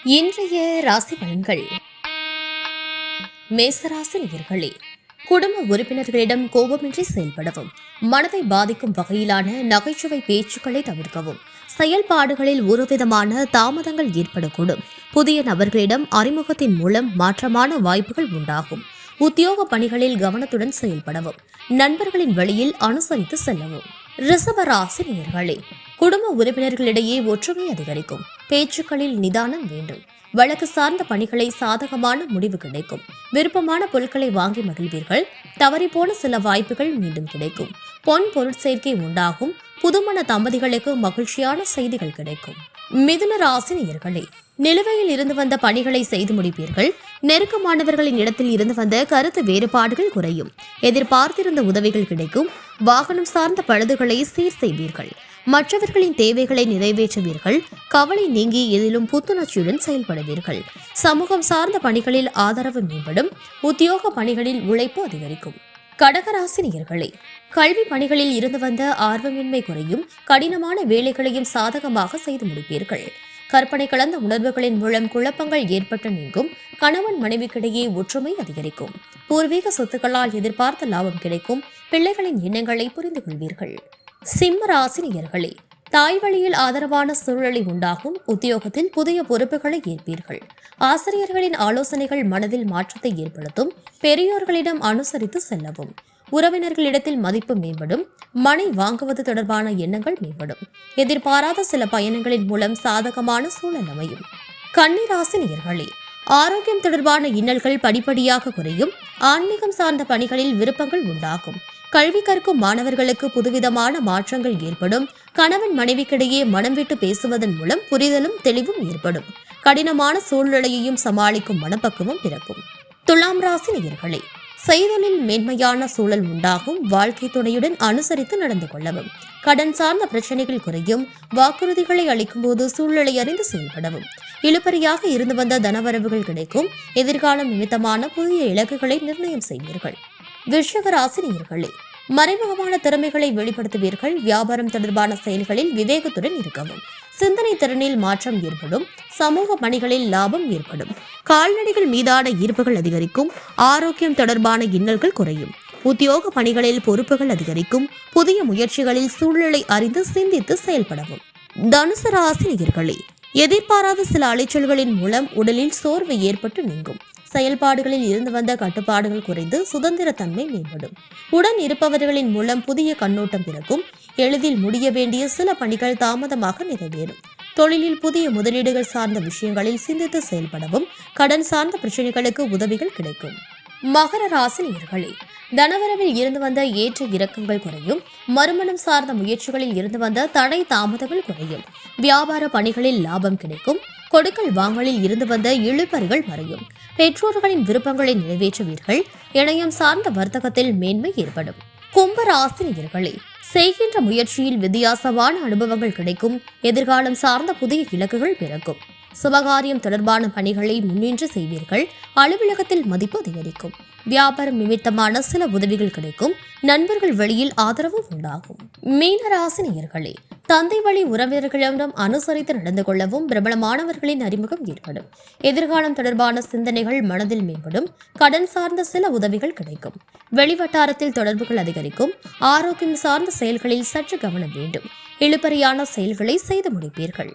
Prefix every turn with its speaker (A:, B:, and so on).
A: இன்றைய ராசி பலன்கள். மேசராசி நேயர்களே, குடும்ப உறுப்பினர்களிடம் கோபமின்றி செயல்படவும், மனதை பாதிக்கும் வகையிலான நகைச்சுவை பேச்சுக்களை தவிர்க்கவும், செயல்பாடுகளில் ஒருவிதமான தாமதங்கள் ஏற்படக்கூடும். புதிய நபர்களிடம் அறிமுகத்தின் மூலம் மாற்றமான வாய்ப்புகள் உண்டாகும். உத்தியோக பணிகளில் கவனத்துடன் செயல்படவும், நண்பர்களின் வழியில் அனுசரித்து செல்லவும். ரிஷப ராசி நேயர்களே, குடும்ப உறுப்பினர்களிடையே ஒற்றுமை அதிகரிக்கும். பேச்சுக்களில் நிதானம் வேண்டும். வழக்கு சார்ந்த பணிகளை சாதகமான முடிவு கிடைக்கும். விருப்பமான பொருட்களை வாங்கி மகிழ்வீர்கள். தவறிப்போன சில வாய்ப்புகள் மீண்டும் கிடைக்கும். பொன் பொருட்சேர்க்கை உண்டாகும். புதுமண தம்பதிகளுக்கு மகிழ்ச்சியான செய்திகள் கிடைக்கும். மிதுன ராசி நேயர்களே, நிலுவையில் இருந்து வந்த பணிகளை செய்து முடிப்பீர்கள். நெருக்கமானவர்களின் இடத்தில் இருந்து வந்த கருத்து வேறுபாடுகள் குறையும். எதிர்பார்த்திருந்த உதவிகள் கிடைக்கும். வாகனம் சார்ந்த பழுதுகளை சீர் செய்வீர்கள். மற்றவர்களின் தேவைகளை நிறைவேற்றுவீர்கள். கவலை நீங்கி எதிலும் புத்துணர்ச்சியுடன் செயல்படுவீர்கள். சமூகம் சார்ந்த பணிகளில் ஆதரவு மேம்படும். உத்தியோக பணிகளில் உழைப்பு அதிகரிக்கும். கடகராசி நேயர்களே, கல்வி பணிகளில் இருந்து வந்த ஆர்வமின்மை குறையும். கடினமான வேலைகளையும் சாதகமாக செய்து முடிப்பீர்கள். கற்பனை கலந்த உணர்வுகளின் மூலம் குழப்பங்கள் ஏற்பட்டு நீங்கும். கணவன் மனைவிக்கிடையே ஒற்றுமை அதிகரிக்கும். பூர்வீக சொத்துக்களால் எதிர்பார்த்த லாபம் கிடைக்கும். பிள்ளைகளின் எண்ணங்களை புரிந்து கொள்வீர்கள். சிம்ம ராசி நேயர்களே, தாய் வழியில் ஆதரவான சூழலை உண்டாகும். உத்தியோகத்தில் புதிய பொறுப்புகளை ஏற்பீர்கள். ஆசிரியர்களின் ஆலோசனைகள் மனதில் மாற்றத்தை ஏற்படுத்தும். பெரியோர்களிடம் அனுசரித்து செல்லவும். உறவினர்களிடத்தில் மதிப்பு மேம்படும். மனை வாங்குவது தொடர்பான எண்ணங்கள் மேம்படும். எதிர்பாராத சில பயணங்களின் மூலம் சாதகமான சூழல் அமையும். கன்னி ராசி நேயர்களே, ஆரோக்கியம் தொடர்பான இன்னல்கள் படிப்படியாக குறையும். ஆன்மீகம் சார்ந்த பணிகளில் விருப்பங்கள் உண்டாகும். கல்வி கற்கும் மாணவர்களுக்கு புதுவிதமான மாற்றங்கள் ஏற்படும். கணவன் மனைவிக்கிடையே மனம் விட்டு பேசுவதன் மூலம் புரிதலும் தெளிவும் ஏற்படும். கடினமான சூழ்நிலையையும் சமாளிக்கும் மனப்பக்குவம் பிறக்கும். துலாம் ராசி நேயர்களே, செய்தொழில் மேன்மையான சூழல் உண்டாகும். வாழ்க்கை துணையுடன் அனுசரித்து நடந்து கொள்ளவும். கடன் சார்ந்த பிரச்சனைகள் குறையும். வாக்குறுதிகளை அளிக்கும் போது சூழ்நிலை அறிந்து செயல்படவும். இழுபறியாக இருந்து வந்த தனவரவுகள் கிடைக்கும். எதிர்காலம் நிமித்தமான புதிய இலக்குகளை நிர்ணயம் செய்வீர்கள். விருச்சிக ராசி நேயர்களே, மறைமுகமான திறமைகளை வெளிப்படுத்துவீர்கள். வியாபாரம் தொடர்பான செயல்களில் விவேகத்துடன் இருக்கவும். சிந்தனை திறனில் மாற்றம் ஏற்படும். சமூக பணிகளில் லாபம் ஏற்படும். கால்நடைகள் மீதான ஈர்ப்புகள் அதிகரிக்கும். ஆரோக்கியம் தொடர்பான இன்னல்கள் குறையும். உத்தியோக பணிகளில் பொறுப்புகள் அதிகரிக்கும். புதிய முயற்சிகளில் சூழ்நிலை அறிந்து சிந்தித்து செயல்படவும். தனுசு ராசி நேயர்களே, எதிர்பாராத சில அலைச்சல்களின் மூலம் உடலில் சோர்வு ஏற்பட்டு நீங்கும். செயல்பாடுகளில் இருந்து வந்த கட்டுப்பாடுகள் குறைந்து சுதந்திரத்தன்மை மேம்படும். உடன் இருப்பவர்களின் மூலம் புதிய கண்ணோட்டம் பிறக்கும். எளிதில் முடிய வேண்டிய சில பணிகள் தாமதமாக நிறைவேறும். தொழிலில் புதிய முதலீடுகள் சார்ந்த விஷயங்களில் சிந்தித்து செயல்படவும். கடன் சார்ந்த பிரச்சனைகளுக்கு உதவிகள் கிடைக்கும். மகர ராசி நேயர்களே, தனவரவில் இருந்து வந்த ஏற்ற இறக்கங்கள் குறையும். மறுமணம் சார்ந்த முயற்சிகளில் இருந்து வந்த தடை தாமதங்கள் குறையும். வியாபார பணிகளில் லாபம் கிடைக்கும். கொடுக்கல் வாங்கலில் இருந்து வந்த இழுபறிகள் மறையும். பெற்றோர்களின் விருப்பங்களை நிறைவேற்றுவீர்கள். இணையம் சார்ந்த வர்த்தகத்தில் மேன்மை ஏற்படும். கும்ப ராசி நேயர்களே, செய்கின்ற முயற்சியில் வித்தியாசமான அனுபவங்கள் கிடைக்கும். எதிர்காலம் சார்ந்த புதிய இலக்குகள் பிறக்கும். சுபகாரியம் தொடர்பான பணிகளை முன்னின்று செய்வீர்கள். அலுவலகத்தில் மதிப்பு அதிகரிக்கும். வியாபாரம் நிமித்தமான சில உதவிகள் கிடைக்கும். நண்பர்கள் வழியில் ஆதரவு உண்டாகும். மீனராசி நேயர்களே, தந்தை வழி உறவினர்களிடம் அனுசரித்து நடந்து கொள்ளவும் பிரபலமானவர்களின் அறிமுகம் ஏற்படும். எதிர்காலம் தொடர்பான சிந்தனைகள் மனதில் மேம்படும். கடன் சார்ந்த சில உதவிகள் கிடைக்கும். வெளிவட்டாரத்தில் தொடர்புகள் அதிகரிக்கும். ஆரோக்கியம் சார்ந்த செயல்களில் சற்று கவனம் வேண்டும். இழுபறியான செயல்களை செய்து முடிப்பீர்கள்.